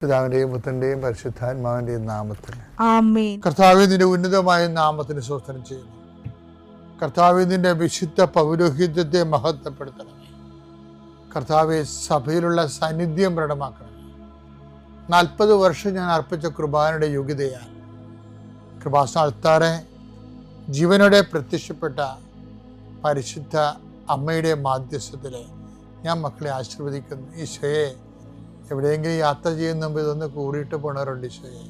പിതാവിന്റെയും പുത്രന്റെയും പരിശുദ്ധാത്മാവിന്റെയും നാമത്തിൽ ആമേൻ. കർത്താവേ, നിന്റെ ഉന്നതമായ നാമത്തിന് സ്തോത്രം ചെയ്യുന്നു. കർത്താവേ, നിന്റെ വിശുദ്ധ പൗരോഹിത്യത്തെ മഹത്വപ്പെടുത്തണമേ. കർത്താവെ, സഭയിലുള്ള സാന്നിധ്യം പ്രകടമാക്കണമേ. 40 വർഷം ഞാൻ അർപ്പിച്ച കൃപാനയുടെ യോഗ്യതയാണ് കൃപാസ്ഥാനത്താറെ ജീവനോടെ പ്രത്യക്ഷപ്പെട്ട പരിശുദ്ധ അമ്മയുടെ മാധ്യസ്ഥത്തിലെ ഞാൻ മക്കളെ ആശീർവദിക്കുന്നു. ഈശോയെ, എവിടെയെങ്കിലും യാത്ര ചെയ്യുന്ന മുമ്പ് ഇതൊന്ന് കൂറിയിട്ട് പോണവരുണ്ട്. ഈശോയെ,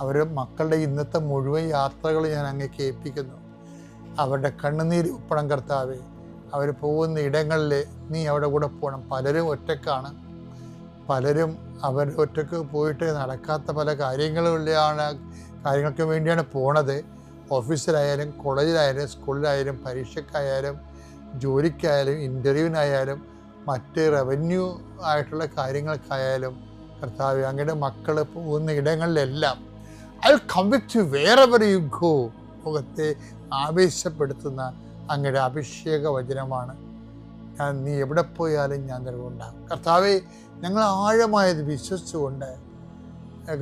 അവർ മക്കളുടെ ഇന്നത്തെ മുഴുവൻ യാത്രകൾ ഞാൻ അങ്ങേക്ക് ഏൽപ്പിക്കുന്നു. അവരുടെ കണ്ണുനീര് ഉപ്പണം കർത്താവേ. അവർ പോകുന്ന ഇടങ്ങളിൽ നീ അവിടെ കൂടെ പോകണം. പലരും ഒറ്റക്കാണ്, പലരും അവർ ഒറ്റക്ക് പോയിട്ട് നടക്കാത്ത പല കാര്യങ്ങൾക്ക് വേണ്ടിയാണ് പോണത്. ഓഫീസിലായാലും കോളേജിലായാലും സ്കൂളിലായാലും പരീക്ഷയ്ക്കായാലും ജോലിക്കായാലും ഇൻ്റർവ്യൂവിനായാലും മറ്റ് റവന്യൂ ആയിട്ടുള്ള കാര്യങ്ങൾക്കായാലും കർത്താവേ, അങ്ങയുടെ മക്കൾ പോകുന്ന ഇടങ്ങളിലെല്ലാം I convict you wherever you go. മുഖത്തെ ആവേശപ്പെടുത്തുന്ന അങ്ങയുടെ അഭിഷേക വചനമാണ്. നീ എവിടെ പോയാലും ഞാൻ നിലകൊണ്ടാകും. കർത്താവെ, ഞങ്ങൾ ആഴമായത് വിശ്വസിച്ചുകൊണ്ട്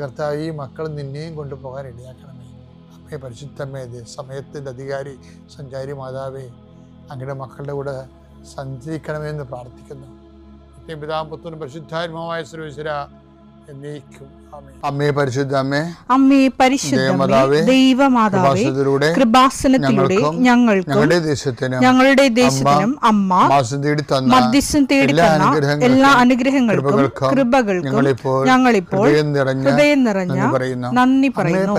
കർത്താവ് ഈ മക്കൾ നിന്നെയും കൊണ്ടുപോകാൻ ഇടയാക്കണമേ. അമ്മേ, പരിശുദ്ധമേ, സമയത്തിൻ്റെ അധികാരി സഞ്ചാരി മാതാവേ, അങ്ങയുടെ മക്കളുടെ കൂടെ സഞ്ചരിക്കണമെന്ന് പ്രാർത്ഥിക്കുന്നു. പിതാവും പുത്രനും പരിശുദ്ധാത്മാവായ സർവ്വേശ്വര എന്നേക്കും ആമേൻ. അമ്മേ പരിശുദ്ധ അമ്മേ, അമ്മേ പരിശുദ്ധ ദൈവമാതാവേ, കൃപാസനത്തിലൂടെ ഞങ്ങളുടെ ദേശത്തിനും അമ്മ മധ്യസ്ഥം തേടി തന്ന എല്ലാ അനുഗ്രഹങ്ങൾക്കും കൃപകൾക്കും ഞങ്ങളിപ്പോൾ ഹൃദയം നിറഞ്ഞ നന്ദി പറയുന്നു.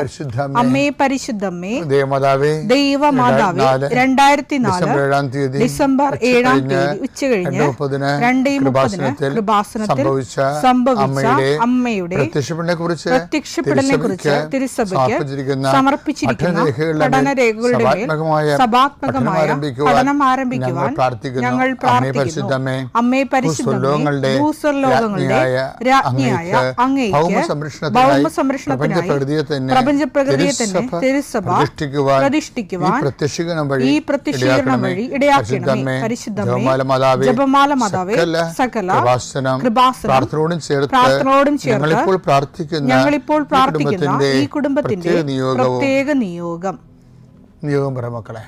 അമ്മേ പരിശുദ്ധമ്മേ, ദൈവമാതാവേ, 2004 ഡിസംബർ 7 ഉച്ചകഴിഞ്ഞ് 2:30 കൃപാസനത്തിൽ സംഭവിച്ച അമ്മയുടെ പ്രത്യക്ഷപ്പെടലിനെ കുറിച്ച് തിരുസഭയ്ക്ക് സമർപ്പിച്ചിരിക്കുന്ന പഠനരേഖകളുടെ മേൽ സഭാത്മകമായ പഠനം ആരംഭിക്കുവാൻ ഞങ്ങൾ പ്രാർത്ഥിക്കുന്നു. അമ്മേ പരിശുദ്ധമേ, ഭൂസ്വർലോകങ്ങളുടെ രാജ്ഞിയായ അങ്ങേയ്ക്ക് ഭൗമസംരക്ഷണത്തിനായി പ്രപഞ്ചപ്രകൃതിയെ തന്നെ തിരുസഭ പ്രതിഷ്ഠിക്കുവാൻ ഈ പ്രത്യക്ഷീകരണം വഴി ഇടയാക്കണമേ. പരിശുദ്ധമേ, ജപമാല മാതാവേ, സകല കൃപാസനം പ്രാർത്ഥനയോടും ചേർത്ത് ഞങ്ങളിപ്പോൾ പ്രാർത്ഥിക്കുന്ന ഈ കുടുംബത്തിന്റെ പ്രത്യേക നിയോഗം മക്കളെ.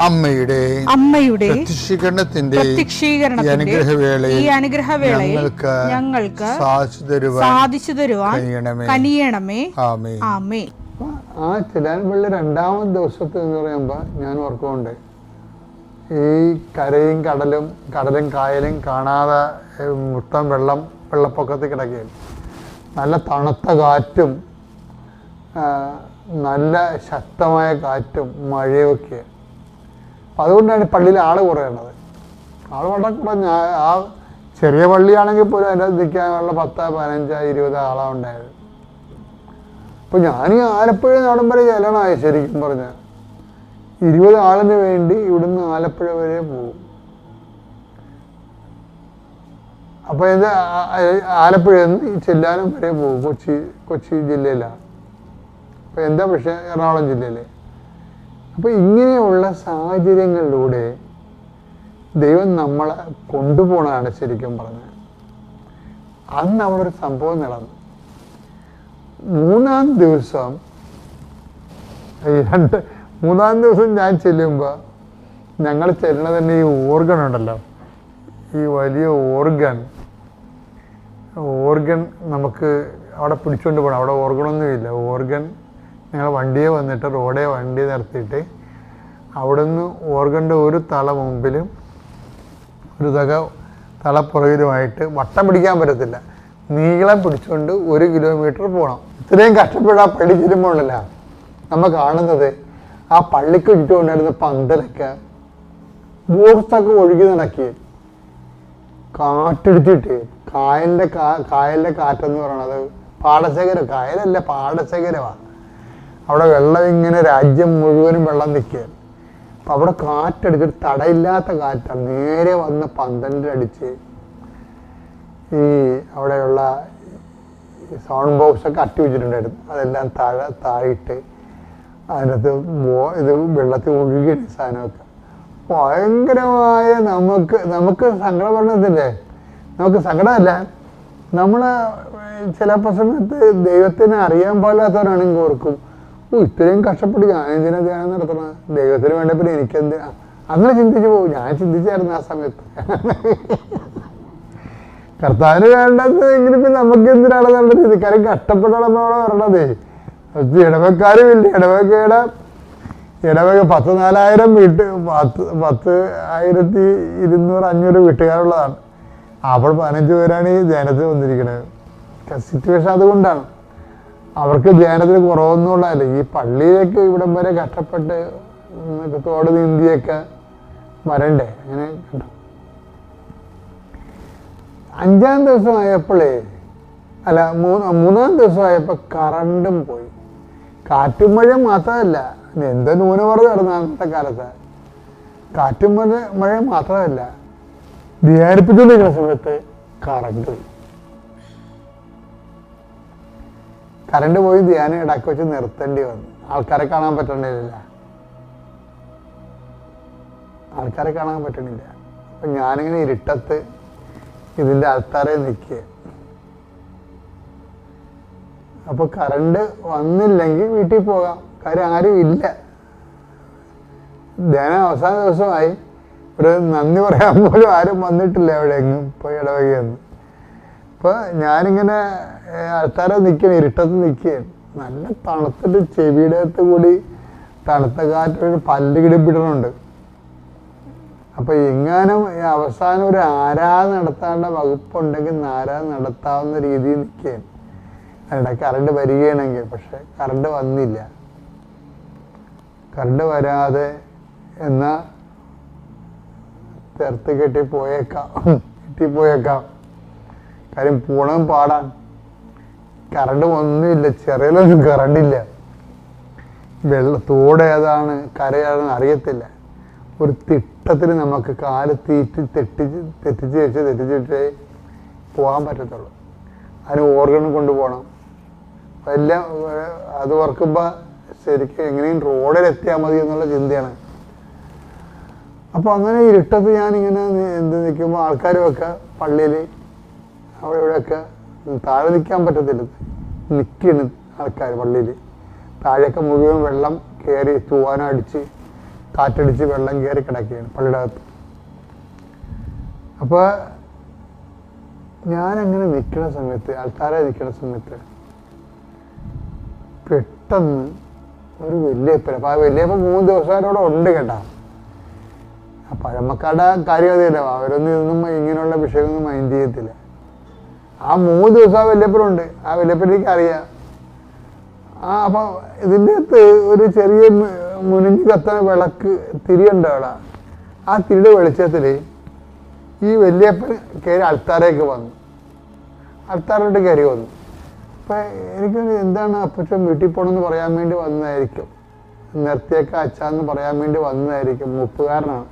അമ്മയുടെ പ്രത്യക്ഷീകരണത്തിന്റെ ഈ അനുഗ്രഹവേളയിൽ ഞങ്ങൾക്ക് സാധിച്ചു തരുവാൻ കനിയണമേ. ആമേൻ. ആ ചിലാൻപള്ളി 2ാമത്തെ ദിവസത്തെ എന്ന് പറയുമ്പോൾ ഞാൻ ഓർക്കുന്നുണ്ട്, ഈ കരയും കടലും കായലും കാണാതെ മൊത്തം വെള്ളപ്പൊക്കത്തിൽ കിടക്കുകയും നല്ല തണുത്ത കാറ്റും നല്ല ശക്തമായ കാറ്റും മഴയൊക്കെ. അതുകൊണ്ടാണ് പള്ളിയിൽ ആൾ കുറയുന്നത്. ആൾ വളരെ കുറഞ്ഞ ആ ചെറിയ പള്ളിയാണെങ്കിൽ പോലും അതിൻ്റെ നിൽക്കാനുള്ള 10, 15, 20 ആളാണ് ഉണ്ടായത്. അപ്പോൾ ഞാൻ ഈ ആലപ്പുഴ നാടൻ വരെ ചെല്ലണമായി ശരിക്കും പറഞ്ഞാൽ 20 ആളിന് വേണ്ടി ഇവിടുന്ന് ആലപ്പുഴ വരെ പോകും. അപ്പോൾ ഇത് ആലപ്പുഴയിൽ നിന്ന് ചെല്ലാനം വരെ പോകും. കൊച്ചി ജില്ലയിലാണ്. അപ്പോൾ എന്താ പക്ഷേ എറണാകുളം ജില്ലയിൽ. അപ്പോൾ ഇങ്ങനെയുള്ള സാഹചര്യങ്ങളിലൂടെ ദൈവം നമ്മളെ കൊണ്ടുപോകണതാണ് ശരിക്കും പറഞ്ഞത്. അന്ന് അവിടെ ഒരു സംഭവം നടന്നു. 3-ാം ദിവസം ഞാൻ ചെല്ലുമ്പോൾ ഞങ്ങൾ ചെല്ലുന്നത് തന്നെ ഈ ഓർഗൺ ഉണ്ടല്ലോ, ഈ വലിയ ഓർഗൺ നമുക്ക് അവിടെ പിടിച്ചുകൊണ്ട് പോകണം. അവിടെ ഓർഗണൊന്നുമില്ല. ഓർഗൻ ഞങ്ങൾ വണ്ടിയെ വന്നിട്ട് വണ്ടി നിർത്തിയിട്ട് അവിടുന്ന് ഓർഗൻ്റെ ഒരു തല മുമ്പിലും ഒരു തല പുറകിലുമായിട്ട് വട്ടം പിടിക്കാൻ പറ്റത്തില്ല, നീളം പിടിച്ചുകൊണ്ട് 1 കിലോമീറ്റർ പോകണം. ഇത്രയും കഷ്ടപ്പെട്ട് ആ പടി ചെല്ലുമ്പോഴല്ല നമ്മൾ കാണുന്നത് ആ പള്ളിക്ക് ചുറ്റുകൊണ്ടായിരുന്ന പന്തലൊക്കെ ബോക്സൊക്കെ ഒഴുകി നടക്കി കാറ്റടിച്ചിട്ട് കായലിന്റെ കാറ്റെന്ന് പറയണത് പാടശേഖരം, കായലല്ല പാടശേഖരമാണ്. അവിടെ വെള്ളം ഇങ്ങനെ രാജ്യം മുഴുവനും വെള്ളം നിൽക്കുക. അപ്പം അവിടെ കാറ്റടിച്ചിട്ട് തടയില്ലാത്ത കാറ്റാണ് നേരെ വന്ന് പന്തലിലടിച്ച് ഈ അവിടെയുള്ള സൗണ്ട് ബോക്സൊക്കെ അട്ടി വെച്ചിട്ടുണ്ടായിരുന്നു. അതെല്ലാം താഴിട്ട് അതിനകത്ത് ഇത് വെള്ളത്തിൽ ഒഴുകിയ സാധനമൊക്കെ ഭയങ്കരമായ നമുക്ക് സങ്കടം പറഞ്ഞതില്ലേ, നമുക്ക് സങ്കടമല്ല, നമ്മൾ ചിലപ്പോൾ സമയത്ത് ദൈവത്തിനെ അറിയാൻ പാടില്ലാത്തവരാണെങ്കിൽ ഓർക്കും, ഇത്രയും കഷ്ടപ്പെട്ട് ഞാൻ എന്തിനാ ധ്യാനം നടത്തണം, ദൈവത്തിന് വേണ്ട പിന്നെ എനിക്കെന്തിനാ, അങ്ങനെ ചിന്തിച്ചു പോകും. ഞാൻ ചിന്തിച്ചായിരുന്നു ആ സമയത്ത്. കർത്താവിന് വേണ്ടതെങ്കിലും ഇപ്പം നമുക്ക് എന്തിനാണെന്നുള്ള രീതി, കാര്യം കഷ്ടപ്പെട്ടാണ് നമ്മളവിടെ വരണതേ. ഇടവക്കാരും ഇല്ല, ഇടവക 14,000 10,200 വീട്ടുകാരുള്ളതാണ്. അപ്പോൾ 15 പേരാണ് ഈ ധ്യാനത്തിൽ വന്നിരിക്കുന്നത്. സിറ്റുവേഷൻ അതുകൊണ്ടാണ്. അവർക്ക് ധ്യാനത്തിന് കുറവൊന്നുമുള്ളതല്ല. ഈ പള്ളിയിലേക്ക് ഇവിടം വരെ കഷ്ടപ്പെട്ട് തോട് നീന്തിയൊക്കെ വരണ്ടേ. അങ്ങനെ കണ്ടോ, 5-ാം ദിവസമായപ്പോഴേ അല്ല 3-ാം ദിവസമായപ്പോൾ കറണ്ടും പോയി. കാറ്റും മഴയും മാത്രമല്ല, എന്താ ന്യൂനമർദ്ദം നടന്ന അന്നത്തെ കാലത്ത്. കാറ്റും മഴയും മാത്രമല്ല, ധ്യാനിപ്പിച്ചുകൊണ്ടിരിക്കുന്ന സമയത്ത് കറണ്ട് പോയി. കറണ്ട് പോയി ധ്യാനം ഇടയ്ക്ക് വെച്ച് നിർത്തേണ്ടി വന്നു. ആൾക്കാരെ കാണാൻ പറ്റണില്ല. അപ്പം ഞാനിങ്ങനെ ഇരുട്ടത്ത് ഇതിൻ്റെ ആൾക്കാരെ നിൽക്കുക. അപ്പോൾ കറണ്ട് വന്നില്ലെങ്കിൽ വീട്ടിൽ പോകാം, കാര്യം ആരും ഇല്ല. ധ്യാനം അവസാന ദിവസമായി, ഒരു നന്ദി പറയാൻ പോലും ആരും വന്നിട്ടില്ല അവിടെ എങ്ങും പോയി ഇടവകയെന്ന്. അപ്പോൾ ഞാനിങ്ങനെ ആൾക്കാരെ നിൽക്കുകയാണ്, ഇരുട്ടത്ത് നിൽക്കുകയാണ്. നല്ല തണുത്തിട്ട് ചെവിയുടെ അകത്ത് കൂടി തണുത്ത കാറ്റ് പല്ല് കിടിപ്പിടുന്നുണ്ട്. അപ്പോൾ എങ്ങാനും അവസാനം ഒരു ആരാധന നടത്താനുള്ള വകുപ്പുണ്ടെങ്കിൽ ആരാധന നടത്താവുന്ന രീതിയിൽ നിൽക്കുകയാണ്. അതിനിടെ കറണ്ട് വരികയാണെങ്കിൽ, പക്ഷെ കറണ്ട് വന്നില്ല. കറണ്ട് വരാതെ എന്നാൽ ചേർത്ത് കെട്ടിപ്പോയേക്കാം. കാര്യം പൂണം പാടാൻ കറണ്ട് ഒന്നുമില്ല, ചെറിയൊന്നും കറണ്ടില്ല. തോട് ഏതാണ് കരയാണെന്ന് അറിയത്തില്ല. ഒരു തിട്ടത്തിൽ നമുക്ക് കാല് തെറ്റിച്ച് പോകാൻ പറ്റത്തുള്ളൂ. അതിന് ഓർഗൺ കൊണ്ടുപോകണം. എല്ലാം അത് ഓർക്കുമ്പോൾ ശരിക്കും എങ്ങനെയും റോഡിലെത്തിയാൽ മതി എന്നുള്ള ചിന്തയാണ്. അപ്പോൾ അങ്ങനെ ഇരുട്ടത്ത് ഞാനിങ്ങനെ നിൽക്കുമ്പോൾ ആൾക്കാരുമൊക്കെ പള്ളിയിൽ അവിടെ ഇവിടെയൊക്കെ താഴെ നിൽക്കാൻ പറ്റത്തില്ല, നിൽക്കുകയാണ് ആൾക്കാർ പള്ളിയിൽ. താഴെയൊക്കെ മുഴുവൻ വെള്ളം കയറി തൂവാനം അടിച്ച് കാറ്റടിച്ച് വെള്ളം കയറി കിടക്കുകയാണ് പള്ളിയുടെ അകത്ത്. അപ്പോൾ ഞാനങ്ങനെ നിൽക്കുന്ന സമയത്ത്, ആൾക്കാരെ നിൽക്കുന്ന സമയത്ത് പെട്ടെന്ന് ഒരു വല്യപ്പൻ, അപ്പോൾ ആ വല്യപ്പൻ 3 ദിവസമായിട്ട് ഉണ്ട് കേട്ടോ. ആ പഴമക്കാരുടെ കാര്യം അറിയില്ല, അവരൊന്നും ഇതൊന്നും ഇങ്ങനെയുള്ള വിഷയമൊന്നും മൈൻഡ് ചെയ്യത്തില്ല. ആ 3 ദിവസം ആ വല്യപ്പനുണ്ട്. ആ വല്യപ്പൻ എനിക്കറിയാം. അപ്പം ഇതിൻ്റെ അകത്ത് ഒരു ചെറിയ മുനിഞ്ഞ് കത്തുന്ന വിളക്ക് തിരിയുണ്ട് അവിടെ. ആ തിരിയുടെ വെളിച്ചത്തിൽ ഈ വല്യപ്പൻ കയറി അൾത്താരേക്ക് വന്നു. അൾത്താരോട്ട് കയറി വന്നു. അപ്പം എനിക്ക് എന്താണ് അപ്പച്ചൻ വീട്ടിൽ പോകണമെന്ന് പറയാൻ വേണ്ടി വന്നതായിരിക്കും, നിർത്തിയൊക്കെ അച്ഛാന്ന് പറയാൻ വേണ്ടി വന്നതായിരിക്കും. മുപ്പുകാരനാണ്.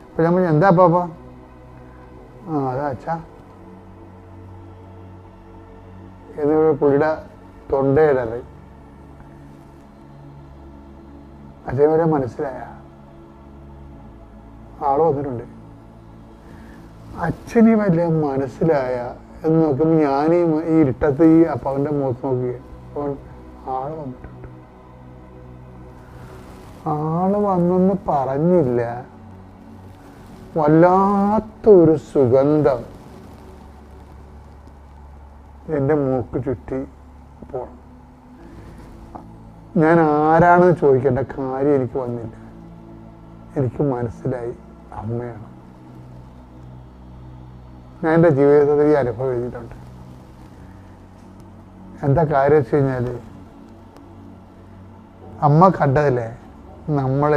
അപ്പം ഞാൻ പറഞ്ഞു, എന്താ പാപ്പ? അതാ അച്ഛാ എന്ന് പുള്ളിയുടെ തൊണ്ടയിടറി. അച്ഛൻ വരെ മനസ്സിലായ ആള് വന്നിട്ടുണ്ട്. അച്ഛന് വല്ല മനസ്സിലായ എന്ന് നോക്കുമ്പോൾ ഞാൻ ഈ ഇരുട്ടത്ത് ഈ അപ്പാവൻ്റെ മുഖത്ത് നോക്കുകയാണ്. അപ്പോൾ ആള് വന്നിട്ടുണ്ട്. ആള് വന്നെന്ന് പറഞ്ഞില്ല, വല്ലാത്തൊരു സുഗന്ധം എൻ്റെ മൂക്ക് ചുറ്റി പോകണം. ഞാൻ ആരാണെന്ന് ചോദിക്കേണ്ട കാര്യം എനിക്ക് വന്നില്ല. എനിക്ക് മനസ്സിലായി അമ്മയാണ്. ഞാൻ എൻ്റെ ജീവിതത്തിൽ ഈ അനുഭവം എഴുതിയിട്ടുണ്ട്. എന്താ കാര്യം വെച്ച് കഴിഞ്ഞാൽ അമ്മ കണ്ടതില്ലേ നമ്മൾ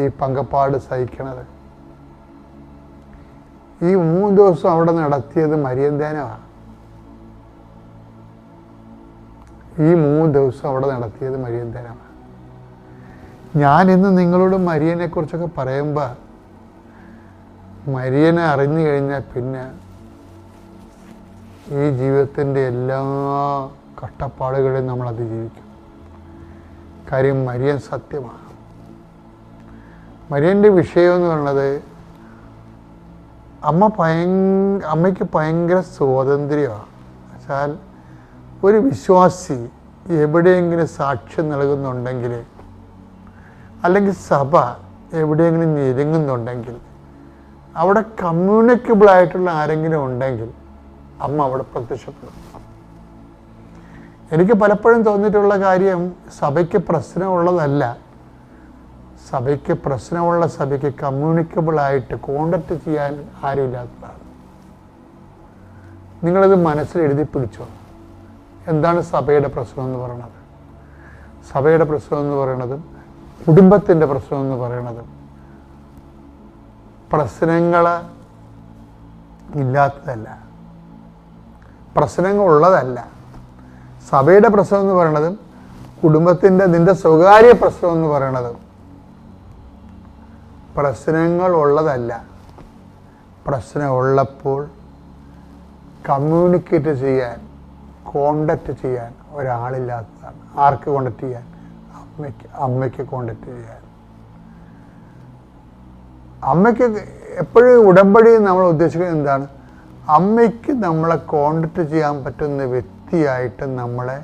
ഈ പങ്കപ്പാട് സഹിക്കണത്. ഈ 3 ദിവസം അവിടെ നടത്തിയത് മരിയൻ ധ്യാനമാണ്. ഈ 3 ദിവസം അവിടെ നടത്തിയത് മരിയൻ ധ്യാനമാണ്. ഞാൻ ഇന്ന് നിങ്ങളോട് മരിയനെ കുറിച്ചൊക്കെ പറയുമ്പോൾ മരിയനെ അറിഞ്ഞു കഴിഞ്ഞാൽ പിന്നെ ഈ ജീവിതത്തിൻ്റെ എല്ലാ കഷ്ടപ്പാടുകളെയും നമ്മൾ അതിജീവിക്കും. കാര്യം മരിയൻ സത്യമാണ്. മരിയൻ്റെ വിഷയം എന്ന് പറയുന്നത് അമ്മയ്ക്ക് ഭയങ്കര സ്വാതന്ത്ര്യമാണ്. വെച്ചാൽ ഒരു വിശ്വാസി എവിടെയെങ്കിലും സാക്ഷ്യം നൽകുന്നുണ്ടെങ്കിൽ, അല്ലെങ്കിൽ സഭ എവിടെയെങ്കിലും ഞെരുങ്ങുന്നുണ്ടെങ്കിൽ, അവിടെ കമ്മ്യൂണിക്കബിളായിട്ടുള്ള ആരെങ്കിലും ഉണ്ടെങ്കിൽ അമ്മ അവിടെ പ്രത്യക്ഷപ്പെടും. എനിക്ക് പലപ്പോഴും തോന്നിയിട്ടുള്ള കാര്യം, സഭയ്ക്ക് പ്രശ്നമുള്ളതല്ല, സഭയ്ക്ക് കമ്മ്യൂണിക്കബിളായിട്ട് കോണ്ടാക്ട് ചെയ്യാൻ ആരുമില്ലാത്തതാണ്. നിങ്ങളിത് മനസ്സിൽ എഴുതി പിടിച്ചോ. എന്താണ് സഭയുടെ പ്രശ്നം എന്ന് പറയുന്നത്? സഭയുടെ പ്രശ്നം എന്ന് പറയുന്നതും കുടുംബത്തിൻ്റെ പ്രശ്നം എന്ന് പറയുന്നതും പ്രശ്നങ്ങൾ ഇല്ലാത്തതല്ല, പ്രശ്നങ്ങളുള്ളതല്ല. സഭയുടെ പ്രശ്നം എന്ന് പറയുന്നതും കുടുംബത്തിൻ്റെ നിൻ്റെ സ്വകാര്യ പ്രശ്നം എന്ന് പറയുന്നതും പ്രശ്നങ്ങളുള്ളതല്ല. പ്രശ്നമുള്ളപ്പോൾ കമ്മ്യൂണിക്കേറ്റ് ചെയ്യാൻ, കോണ്ടാക്ട് ചെയ്യാൻ ഒരാളില്ലാത്തതാണ്. ആർക്ക് കോണ്ടാക്ട് ചെയ്യാൻ? അമ്മയ്ക്ക് കോണ്ടാക്ട് ചെയ്യാൻ. അമ്മയ്ക്ക് എപ്പോഴും ഉടമ്പടി നമ്മൾ ഉദ്ദേശിക്കുന്നത് എന്താണ്? അമ്മയ്ക്ക് നമ്മളെ കോണ്ടാക്ട് ചെയ്യാൻ പറ്റുന്ന വ്യക്തിയായിട്ട് നമ്മളെ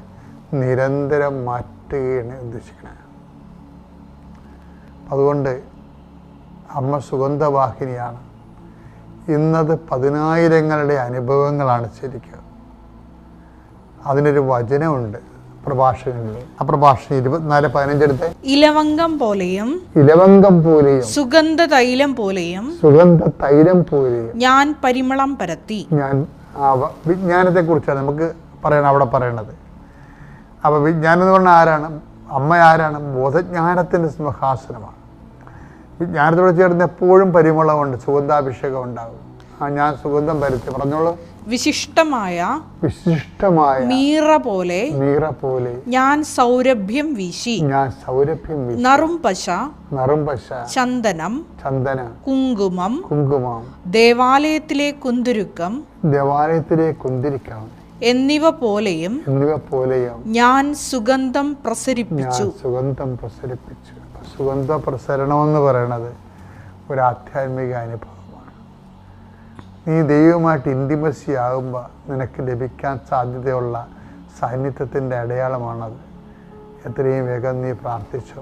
നിരന്തരം മാറ്റുകയാണ് ഉദ്ദേശിക്കുന്നത്. അതുകൊണ്ട് അമ്മ സുഗന്ധവാഹിനിയാണ്. ഇന്നത് 10,000ങ്ങളുടെ അനുഭവങ്ങളാണ് ശരിക്കും. അതിനൊരു വചനമുണ്ട് പ്രഭാഷകനിൽ. ആ പ്രഭാഷണം 24:15 എടുത്ത്. ഇലവങ്കം പോലെയും സുഗന്ധ തൈലം പോലെയും ഞാൻ പരിമളം പരത്തി. ഞാൻ വിജ്ഞാനത്തെ കുറിച്ചാണ് നമുക്ക് പറയണം അവിടെ പറയണത്. അപ്പൊ വിജ്ഞാനം എന്ന് പറഞ്ഞാൽ ആരാണ്? അമ്മ ആരാണ്? ബോധജ്ഞാനത്തിന്റെ സിംഹാസനമാണ്. വിജ്ഞാനത്തോട് ചേർന്ന് എപ്പോഴും പരിമളമുണ്ട്, സുഗന്ധാഭിഷേകം ഉണ്ടാകും. ഞാൻ സുഗന്ധം പരത്തി. പറഞ്ഞോളൂ. വിശിഷ്ടമായ മീറ പോലെ ഞാൻ സൗരഭ്യം വീശി. നറും പശ ചന്ദനം കുങ്കുമം ദേവാലയത്തിലെ കുന്തുരുക്കം എന്നിവ പോലെയും ഞാൻ സുഗന്ധം പ്രസരിപ്പിച്ചു. സുഗന്ധ പ്രസരണം എന്ന് പറയുന്നത് ഒരു ആധ്യാത്മിക അനുഭവമാണ്. നീ ദൈവമായിട്ട് ഇൻറ്റിമസി ആകുമ്പോൾ നിനക്ക് ലഭിക്കാൻ സാധ്യതയുള്ള സാന്നിധ്യത്തിൻ്റെ അടയാളമാണത്. എത്രയും വേഗം നീ പ്രാർത്ഥിച്ചു.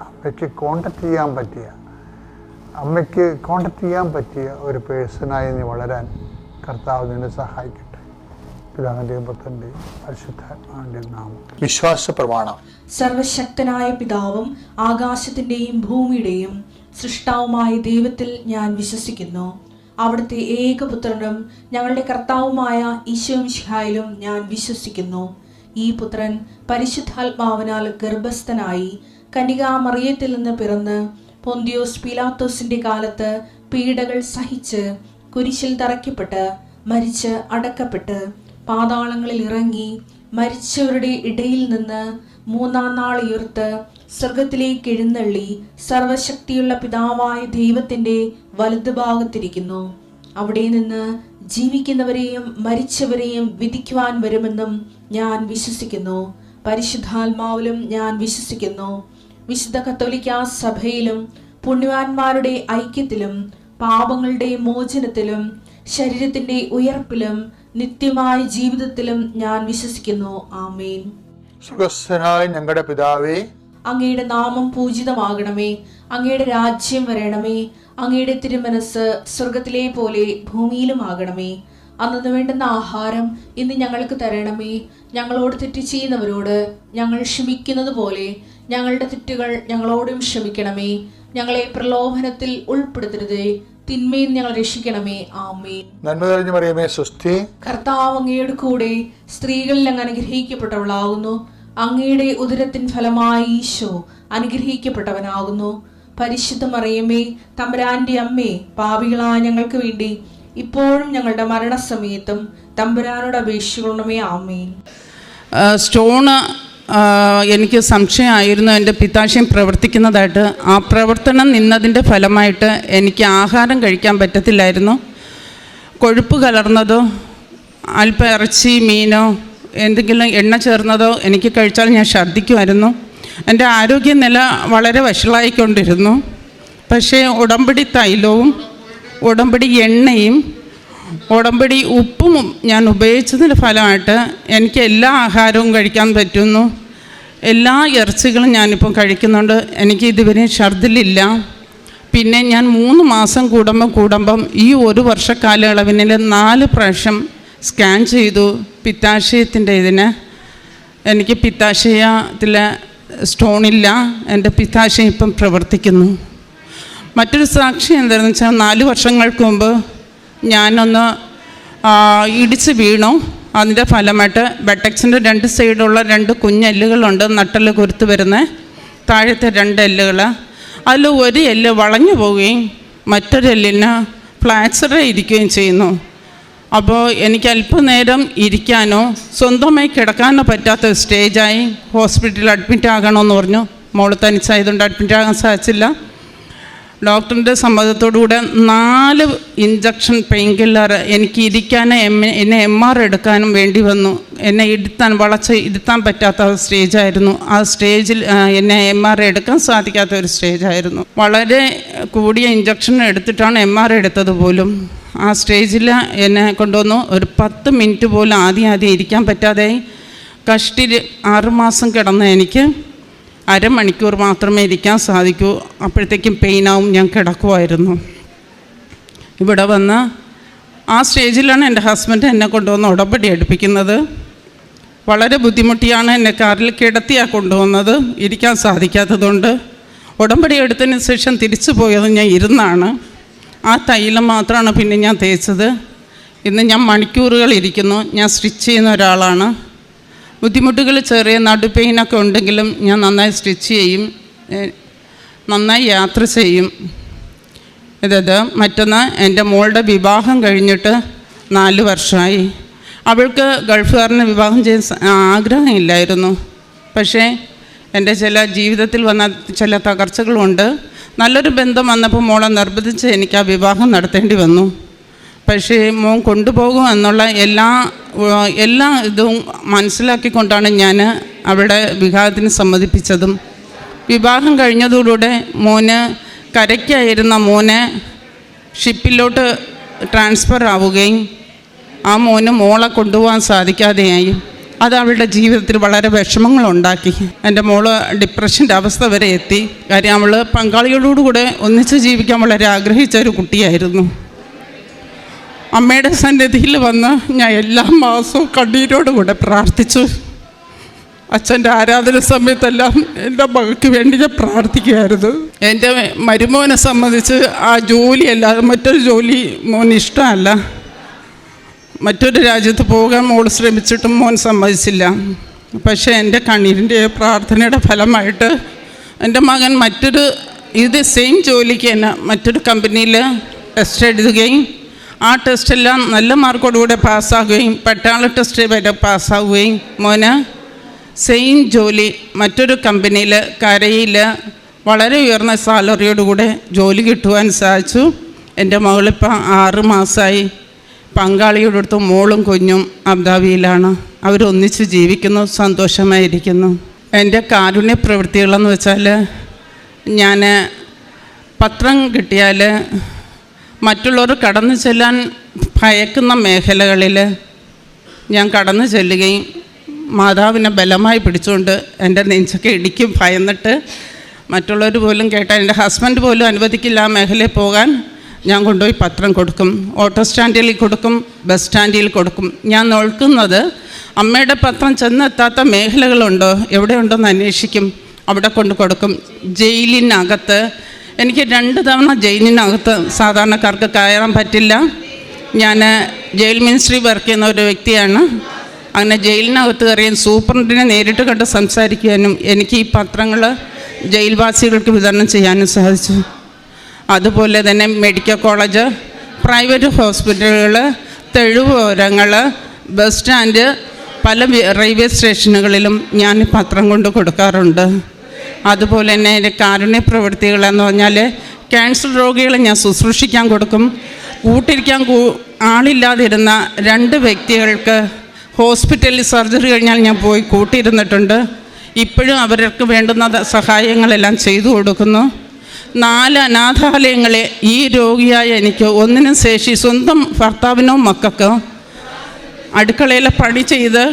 അമ്മയ്ക്ക് കോണ്ടാക്ട് ചെയ്യാൻ പറ്റിയ ഒരു പേഴ്സണായി നീ വളരാൻ കർത്താവ് നിന്നെ സഹായിക്കട്ടെ. പിതാവിൻ്റെയും പുത്രൻ്റെയും പരിശുദ്ധാത്മാവിൻ്റെയും നാമം. വിശ്വാസ പ്രമാണം. സർവശക്തനായ പിതാവും ആകാശത്തിൻ്റെയും ഭൂമിയുടെയും സൃഷ്ടാവുമായ ദൈവത്തിൽ ഞാൻ വിശ്വസിക്കുന്നു. അവിടുത്തെ ഏകപുത്രനും ഞങ്ങളുടെ കർത്താവുമായ ഈശോ മിശിഹായിലും ഞാൻ വിശ്വസിക്കുന്നു. ഈ പുത്രൻ പരിശുദ്ധാത്മാവിനാൽ ഗർഭസ്ഥനായി കന്യകാമറിയത്തിൽ നിന്ന് പിറന്ന് പൊന്തിയോസ് പീലാത്തോസിന്റെ കാലത്ത് പീഡകൾ സഹിച്ച് കുരിശിൽ തറയ്ക്കപ്പെട്ട് മരിച്ച് അടക്കപ്പെട്ട് പാതാളങ്ങളിൽ ഇറങ്ങി മരിച്ചവരുടെ ഇടയിൽ നിന്ന് 3-ാം നാൾ ഉയർത്ത് സ്വർഗത്തിലേക്ക് എഴുന്നള്ളി സർവശക്തിയുള്ള പിതാവായ ദൈവത്തിന്റെ വലതുഭാഗത്തിരിക്കുന്നു. അവിടെ നിന്ന് ജീവിക്കുന്നവരെയും മരിച്ചവരെയും വിധിക്കുവാൻ വരുമെന്നും ഞാൻ വിശ്വസിക്കുന്നു. പരിശുദ്ധാത്മാവിലും ഞാൻ വിശ്വസിക്കുന്നു. വിശുദ്ധ കത്തോലിക്കാ സഭയിലും പുണ്യവാന്മാരുടെ ഐക്യത്തിലും പാപങ്ങളുടെ മോചനത്തിലും ശരീരത്തിന്റെ ഉയർപ്പിലും നിത്യമായ ജീവിതത്തിലും ഞാൻ വിശ്വസിക്കുന്നു. ആമേൻ. സുഖസ്ഥനായ ഞങ്ങളുടെ പിതാവേ, അങ്ങയുടെ നാമം പൂജിതമാകണമേ. അങ്ങയുടെ രാജ്യം വരണമേ. അങ്ങയുടെ തിരുമനസ് സ്വർഗത്തിലെ പോലെ ഭൂമിയിലും ആകണമേ. അന്നു വേണ്ടുന്ന ആഹാരം ഇന്ന് ഞങ്ങൾക്ക് തരണമേ. ഞങ്ങളോട് തെറ്റ് ചെയ്യുന്നവരോട് ഞങ്ങൾ ക്ഷമിക്കുന്നത് പോലെ ഞങ്ങളുടെ തെറ്റുകൾ ഞങ്ങളോടും ക്ഷമിക്കണമേ. ഞങ്ങളെ പ്രലോഭനത്തിൽ ഉൾപ്പെടുത്തരുതേ, തിന്മയിൽ ഞങ്ങൾ രക്ഷിക്കണമേ. ആമേൻ. നന്മ നിറഞ്ഞ മറിയമേ, സ്വസ്തി. കർത്താവ് അങ്ങയുടെ കൂടെ സ്ത്രീകളിൽ അങ്ങ് അനുഗ്രഹിക്കപ്പെട്ടവളാകുന്നു. അങ്ങയുടെ ഉദരത്തിൻ ഫലമായി ഈശോ അനുഗ്രഹിക്കപ്പെട്ടവനാകുന്നു. പരിശുദ്ധ മറിയമേ, തമ്പുരാന്റെ അമ്മേ, പാപികളായ ഞങ്ങൾക്ക് വേണ്ടി ഇപ്പോഴും ഞങ്ങളുടെ മരണസമയത്തും തമ്പുരാനോട് അപേക്ഷിക്കണമേ. ആമേൻ. സ്റ്റോണ് എനിക്ക് സംശയമായിരുന്നു എൻ്റെ പിത്താശയം പ്രവർത്തിക്കുന്നതായിട്ട്. ആ പ്രവർത്തനം നിന്നതിൻ്റെ ഫലമായിട്ട് എനിക്ക് ആഹാരം കഴിക്കാൻ പറ്റത്തില്ലായിരുന്നു. കൊഴുപ്പ് കലർന്നതോ അല്പം ഇറച്ചി മീനോ എന്തെങ്കിലും എണ്ണ ചേർന്നതോ എനിക്ക് കഴിച്ചാൽ ഞാൻ ഛർദ്ദിക്കുമായിരുന്നു. എൻ്റെ ആരോഗ്യനില വളരെ വഷളായിക്കൊണ്ടിരുന്നു. പക്ഷേ ഉടമ്പടി തൈലവും ഉടമ്പടി എണ്ണയും ഉടമ്പടി ഉപ്പും ഞാൻ ഉപയോഗിച്ചതിൻ്റെ ഫലമായിട്ട് എനിക്ക് എല്ലാ ആഹാരവും കഴിക്കാൻ പറ്റുന്നു. എല്ലാ ഇറച്ചികളും ഞാനിപ്പം കഴിക്കുന്നുണ്ട്. എനിക്ക് ഇതുവരെ ഛർദ്ദിലില്ല. പിന്നെ ഞാൻ 3 മാസം കൂടുമ്പം ഈ 1 വർഷ കാലയളവിൽ 4 പ്രാവശ്യം സ്കാൻ ചെയ്തു പിത്താശയത്തിൻ്റെ ഇതിന്. എനിക്ക് പിത്താശയത്തിൽ സ്റ്റോണില്ല. എൻ്റെ പിത്താശയം ഇപ്പം പ്രവർത്തിക്കുന്നു. മറ്റൊരു സാക്ഷി എന്താണെന്ന് വെച്ചാൽ 4 വർഷങ്ങൾക്ക് മുമ്പ് ഞാനൊന്ന് ഇടിച്ച് വീണു. അതിൻ്റെ ഫലമായിട്ട് ബട്ടക്സിൻ്റെ 2 സൈഡുള്ള 2 കുഞ്ഞെല്ലുകളുണ്ട്, നട്ടല് കുരുത്ത് വരുന്ന താഴത്തെ 2 എല്ലുകൾ. അതിൽ ഒരു എല്ല് വളഞ്ഞു പോവുകയും മറ്റൊരു എല്ലിന് ഫ്ലാക്ചർ ഇരിക്കുകയും ചെയ്യുന്നു. അപ്പോൾ എനിക്ക് അല്പനേരം ഇരിക്കാനോ സ്വന്തമായി കിടക്കാനോ പറ്റാത്ത സ്റ്റേജായി. ഹോസ്പിറ്റലിൽ അഡ്മിറ്റ് ആകണമെന്ന് പറഞ്ഞു. മോള് തനിച്ചായതുകൊണ്ട് അഡ്മിറ്റ് ആകാൻ സാധിച്ചില്ല. ഡോക്ടറിൻ്റെ സമ്മതത്തോടുകൂടെ 4 ഇഞ്ചക്ഷൻ പെയിൻ കില്ലർ എനിക്ക് ഇരിക്കാനും എന്നെ MR എടുക്കാനും വേണ്ടി വന്നു. എന്നെ ഇരുത്താൻ പറ്റാത്ത സ്റ്റേജായിരുന്നു. ആ സ്റ്റേജിൽ എന്നെ MR എടുക്കാൻ സാധിക്കാത്ത ഒരു സ്റ്റേജായിരുന്നു. വളരെ കൂടിയ ഇഞ്ചക്ഷൻ എടുത്തിട്ടാണ് MR എടുത്തത് പോലും. ആ സ്റ്റേജിൽ എന്നെ കൊണ്ടുവന്നു. ഒരു 10 മിനിറ്റ് പോലും ആദ്യം ഇരിക്കാൻ പറ്റാതെ കഷ്ടി 6 മാസം കിടന്ന എനിക്ക് അരമണിക്കൂർ മാത്രമേ ഇരിക്കാൻ സാധിക്കൂ. അപ്പോഴത്തേക്കും പെയിനാവും. ഞാൻ കിടക്കുമായിരുന്നു. ഇവിടെ വന്ന് ആ സ്റ്റേജിലാണ് എൻ്റെ ഹസ്ബൻഡ് എന്നെ കൊണ്ടുവന്ന് ഉടമ്പടി എടുപ്പിക്കുന്നത്. വളരെ ബുദ്ധിമുട്ടിയാണ് എന്നെ കാറിൽ കിടത്തിയാണ് കൊണ്ടുവന്നത്. ഇരിക്കാൻ സാധിക്കാത്തതുകൊണ്ട് ഉടമ്പടി എടുത്തതിന് ശേഷം തിരിച്ചു പോയത് ഞാൻ ഇരുന്നാണ്. ആ തൈലം മാത്രമാണ് പിന്നെ ഞാൻ തേച്ചത്. ഇന്ന് ഞാൻ മണിക്കൂറുകൾ ഇരിക്കുന്നു. ഞാൻ സ്റ്റിച്ച് ചെയ്യുന്ന ഒരാളാണ്. ബുദ്ധിമുട്ടുകൾ ചെറിയ നടുപ്പെയിനൊക്കെ ഉണ്ടെങ്കിലും ഞാൻ നന്നായി സ്റ്റിച്ച് ചെയ്യും, നന്നായി യാത്ര ചെയ്യും. മറ്റൊന്ന്, എൻ്റെ മോളുടെ വിവാഹം കഴിഞ്ഞിട്ട് 4 വർഷമായി. അവൾക്ക് ഗൾഫുകാരനെ വിവാഹം ചെയ്യാൻ ആഗ്രഹമില്ലായിരുന്നു. പക്ഷേ എൻ്റെ ജീവിതത്തിൽ വന്ന ചില തകർച്ചകളുണ്ട്. നല്ലൊരു ബന്ധം വന്നപ്പോൾ മോളെ നിർബന്ധിച്ച് എനിക്ക് ആ വിവാഹം നടത്തേണ്ടി വന്നു. പക്ഷേ മോൻ കൊണ്ടുപോകും എന്നുള്ള എല്ലാ ഇതും മനസ്സിലാക്കിക്കൊണ്ടാണ് ഞാൻ അവളുടെ വിവാഹത്തിന് സമ്മതിപ്പിച്ചതും. വിവാഹം കഴിഞ്ഞതോടുകൂടെ കരയ്ക്കായിരുന്ന മോനെ ഷിപ്പിലോട്ട് ട്രാൻസ്ഫർ ആവുകയും ആ മോളെ കൊണ്ടുപോകാൻ സാധിക്കാതെയായി. അത് അവളുടെ ജീവിതത്തിൽ വളരെ വിഷമങ്ങളുണ്ടാക്കി. എൻ്റെ മോള് ഡിപ്രഷൻ്റെ അവസ്ഥ വരെ എത്തി. കാര്യം അവൾ പങ്കാളികളോടുകൂടെ ഒന്നിച്ച് ജീവിക്കാൻ വളരെ ആഗ്രഹിച്ച ഒരു കുട്ടിയായിരുന്നു. അമ്മയുടെ സന്നിധിയിൽ വന്ന് ഞാൻ എല്ലാ മാസവും കണ്ണീരോടുകൂടെ പ്രാർത്ഥിച്ചു. അച്ഛൻ്റെ ആരാധന സമയത്തെല്ലാം എൻ്റെ മകൾക്ക് വേണ്ടി ഞാൻ പ്രാർത്ഥിക്കുകയായിരുന്നു. എൻ്റെ മരുമോനെ സംബന്ധിച്ച് ആ ജോലിയല്ലാതെ മറ്റൊരു ജോലി മോന് ഇഷ്ടമല്ല. മറ്റൊരു രാജ്യത്ത് പോകാൻ മോൾ ശ്രമിച്ചിട്ടും മോൻ സമ്മതിച്ചില്ല. പക്ഷേ എൻ്റെ കണ്ണീരിൻ്റെ പ്രാർത്ഥനയുടെ ഫലമായിട്ട് എൻ്റെ മകൻ ഇത് സെയിം ജോലിക്ക് തന്നെ മറ്റൊരു കമ്പനിയിൽ ടെസ്റ്റ് എഴുതുകയും ആ ടെസ്റ്റെല്ലാം നല്ല മാർക്കോടുകൂടെ പാസ്സാകുകയും പട്ടാള ടെസ്റ്റ് വരെ പാസ്സാവുകയും മോന് സെയിം ജോലി മറ്റൊരു കമ്പനിയിൽ കരയിൽ വളരെ ഉയർന്ന സാലറിയോടുകൂടെ ജോലി കിട്ടുവാൻ സാധിച്ചു. എൻ്റെ മകളിപ്പോൾ 6 മാസമായി. പങ്കാളിയുടെ അടുത്ത് മോളും കുഞ്ഞും അബുദാബിയിലാണ്. അവരൊന്നിച്ച് ജീവിക്കുന്നു, സന്തോഷമായിരിക്കുന്നു. എൻ്റെ കാരുണ്യ പ്രവൃത്തികളെന്ന് വെച്ചാൽ ഞാൻ പത്രം കിട്ടിയാൽ മറ്റുള്ളവർ കടന്നു ചെല്ലാൻ ഭയക്കുന്ന മേഖലകളിൽ ഞാൻ കടന്നു ചെല്ലുകയും മാതാവിനെ ബലമായി പിടിച്ചുകൊണ്ട് എൻ്റെ നെഞ്ചൊക്കെ ഇടിക്കും ഭയന്നിട്ട്. മറ്റുള്ളവർ പോലും കേട്ടാൽ എൻ്റെ ഹസ്ബൻഡ് പോലും അനുവദിക്കില്ല ആ മേഖലയിൽ പോകാൻ. ഞാൻ കൊണ്ടുപോയി പത്രം കൊടുക്കും. ഓട്ടോ സ്റ്റാൻഡിൽ കൊടുക്കും, ബസ് സ്റ്റാൻഡിൽ കൊടുക്കും. ഞാൻ നോക്കുന്നത് അമ്മയുടെ പത്രം ചെന്നെത്താത്ത മേഖലകളുണ്ടോ, എവിടെയുണ്ടോയെന്ന് അന്വേഷിക്കും, അവിടെ കൊണ്ട് കൊടുക്കും. ജയിലിനകത്ത് എനിക്ക് 2 തവണ ജയിലിനകത്ത് സാധാരണക്കാർക്ക് കയറാൻ പറ്റില്ല. ഞാൻ ജയിൽ മിനിസ്ട്രി വർക്ക് ചെയ്യുന്ന ഒരു വ്യക്തിയാണ്. അങ്ങനെ ജയിലിനകത്ത് കയറിയും സൂപ്രണ്ടിനെ നേരിട്ട് കണ്ട് സംസാരിക്കാനും എനിക്ക് ഈ പത്രങ്ങൾ ജയിൽവാസികൾക്ക് വിതരണം ചെയ്യാനും സാധിച്ചു. അതുപോലെ തന്നെ മെഡിക്കൽ കോളേജ്, പ്രൈവറ്റ് ഹോസ്പിറ്റലുകൾ, തെരുവോരങ്ങൾ, ബസ് സ്റ്റാൻഡ്, പല റെയിൽവേ സ്റ്റേഷനുകളിലും ഞാൻ പത്രം കൊണ്ട് കൊടുക്കാറുണ്ട്. അതുപോലെ തന്നെ എൻ്റെ കാരുണ്യ പ്രവൃത്തികളെന്ന് പറഞ്ഞാൽ ക്യാൻസർ രോഗികളെ ഞാൻ ശുശ്രൂഷിക്കാൻ കൊടുക്കും. കൂട്ടിരിക്കാൻ ആളില്ലാതിരുന്ന 2 വ്യക്തികൾക്ക് ഹോസ്പിറ്റലിൽ സർജറി കഴിഞ്ഞാൽ ഞാൻ പോയി കൂട്ടിയിരുന്നിട്ടുണ്ട്. ഇപ്പോഴും അവർക്ക് വേണ്ടുന്ന സഹായങ്ങളെല്ലാം ചെയ്തു കൊടുക്കുന്നു. 4 അനാഥാലയങ്ങളെ ഈ രോഗിയായ എനിക്ക് ഒന്നിനും ശേഷി സ്വന്തം ഭർത്താവിനോ മക്കൾക്കോ അടുക്കളയിലെ പണി ചെയ്ത്